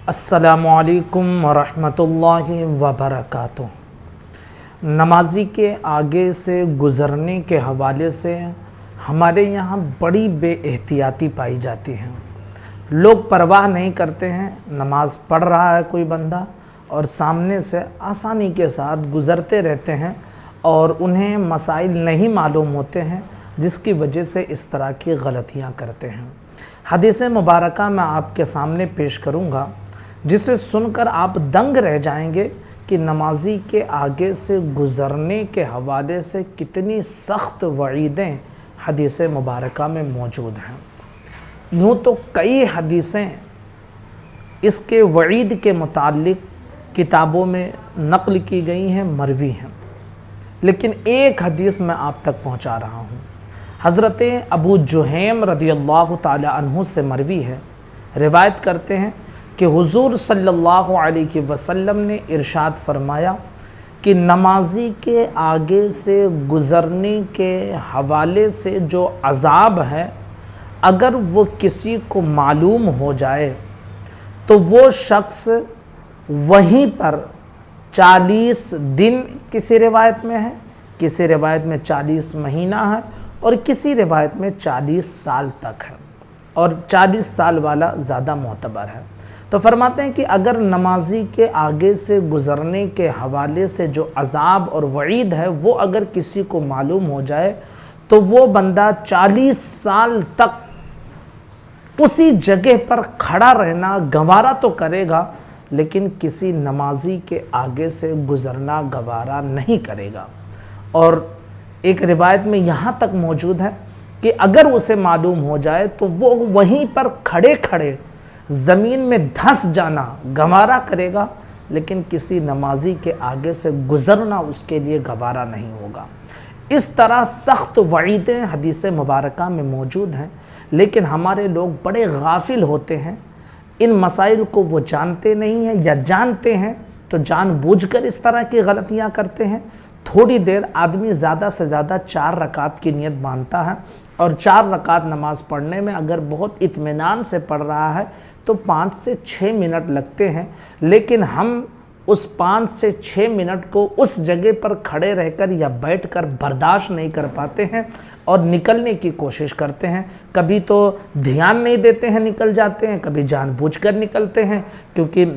अस्सलामुअलैकुम वरहमतुल्लाहि वबरकातुह। नमाजी के आगे से गुज़रने के हवाले से हमारे यहाँ बड़ी बेएहतियाती पाई जाती है। लोग परवाह नहीं करते हैं, नमाज पढ़ रहा है कोई बंदा और सामने से आसानी के साथ गुज़रते रहते हैं और उन्हें मसाइल नहीं मालूम होते हैं, जिसकी वजह से इस तरह की गलतियाँ करते हैं। हदीस मुबारका मैं आपके सामने पेश करूँगा, जिसे सुनकर आप दंग रह जाएंगे कि नमाजी के आगे से गुज़रने के हवाले से कितनी सख्त वईदें हदीस मुबारका में मौजूद हैं। यूँ तो कई हदीसें इसके वईद के मुताल्लिक किताबों में नक़ल की गई हैं, मरवी हैं, लेकिन एक हदीस मैं आप तक पहुँचा रहा हूँ। हज़रत अबू जुहैम रदियल्लाहु ताला अन्हु से मरवी है, रिवायत करते हैं कि हुज़ूर सल्लल्लाहु अलैहि वसल्लम ने इरशाद फरमाया कि नमाजी के आगे से गुज़रने के हवाले से जो अज़ाब है, अगर वो किसी को मालूम हो जाए तो वो शख्स वहीं पर 40 दिन, किसी रिवायत में है, किसी रिवायत में 40 महीना है और किसी रिवायत में 40 साल तक है, और 40 साल वाला ज़्यादा मोतबर है। तो फरमाते हैं कि अगर नमाजी के आगे से गुज़रने के हवाले से जो अज़ाब और वईद है वो अगर किसी को मालूम हो जाए तो वो बंदा 40 साल तक उसी जगह पर खड़ा रहना गवारा तो करेगा, लेकिन किसी नमाजी के आगे से गुज़रना गवारा नहीं करेगा। और एक रिवायत में यहाँ तक मौजूद है कि अगर उसे मालूम हो जाए तो वो वहीं पर खड़े खड़े ज़मीन में धंस जाना गवारा करेगा, लेकिन किसी नमाजी के आगे से गुज़रना उसके लिए गवारा नहीं होगा। इस तरह सख्त वईदें हदीस मुबारका में मौजूद हैं, लेकिन हमारे लोग बड़े गाफिल होते हैं, इन मसाइल को वो जानते नहीं हैं, या जानते हैं तो जानबूझकर इस तरह की गलतियाँ करते हैं। थोड़ी देर आदमी ज़्यादा से ज़्यादा 4 रकात की नियत बांधता है और 4 रकात नमाज़ पढ़ने में अगर बहुत इत्मीनान से पढ़ रहा है तो 5 से 6 मिनट लगते हैं, लेकिन हम उस 5 से 6 मिनट को उस जगह पर खड़े रहकर या बैठकर बर्दाश्त नहीं कर पाते हैं और निकलने की कोशिश करते हैं। कभी तो ध्यान नहीं देते हैं, निकल जाते हैं, कभी जानबूझकर निकलते हैं, क्योंकि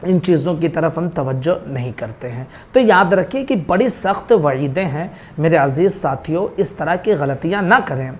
इन चीज़ों की तरफ हम तवज्जो नहीं करते हैं। तो याद रखिए कि बड़ी सख्त वईदें हैं मेरे अज़ीज़ साथियों, इस तरह की गलतियां ना करें।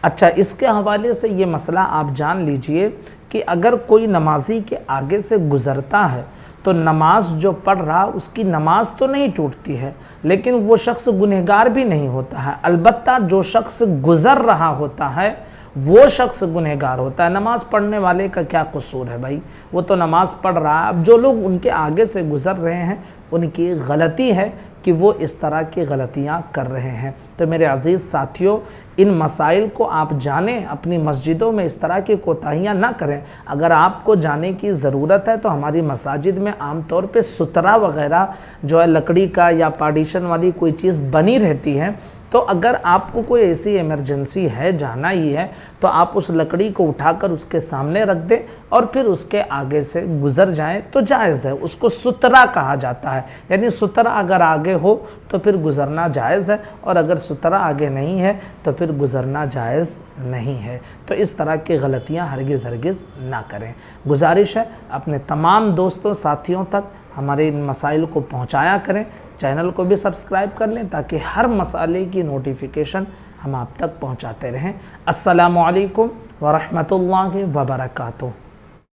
अच्छा, इसके हवाले से ये मसला आप जान लीजिए कि अगर कोई नमाजी के आगे से गुज़रता है तो नमाज जो पढ़ रहा उसकी नमाज तो नहीं टूटती है, लेकिन वो शख्स गुनहगार भी नहीं होता है। अलबत्ता जो शख्स गुज़र रहा होता है वो शख्स गुनहगार होता है। नमाज़ पढ़ने वाले का क्या कसूर है भाई, वो तो नमाज़ पढ़ रहा है। अब जो लोग उनके आगे से गुज़र रहे हैं उनकी गलती है कि वो इस तरह की गलतियां कर रहे हैं। तो मेरे अज़ीज़ साथियों, इन मसाइल को आप जानें, अपनी मस्जिदों में इस तरह की कोताहियां ना करें। अगर आपको जाने की ज़रूरत है तो हमारी मसाजिद में आम तौर पे सुतरा वगैरह जो है लकड़ी का या पार्टीशन वाली कोई चीज़ बनी रहती है, तो अगर आपको कोई ऐसी इमरजेंसी है, जाना ही है, तो आप उस लकड़ी को उठाकर उसके सामने रख दें और फिर उसके आगे से गुज़र जाएं तो जायज़ है। उसको सुतरा कहा जाता है, यानी सुतरा अगर आगे हो तो फिर गुज़रना जायज़ है, और अगर सुतरा आगे नहीं है तो फिर गुज़रना जायज़ नहीं है। तो इस तरह की गलतियाँ हरगिज़ ना करें। गुजारिश है अपने तमाम दोस्तों साथियों तक हमारे इन मसाइल को पहुँचाया करें। चैनल को भी सब्सक्राइब कर लें ताकि हर मसाले की नोटिफिकेशन हम आप तक पहुँचाते रहें। अस्सलामु अलैकुम वरहमतुल्लाहि वबरकातुहू।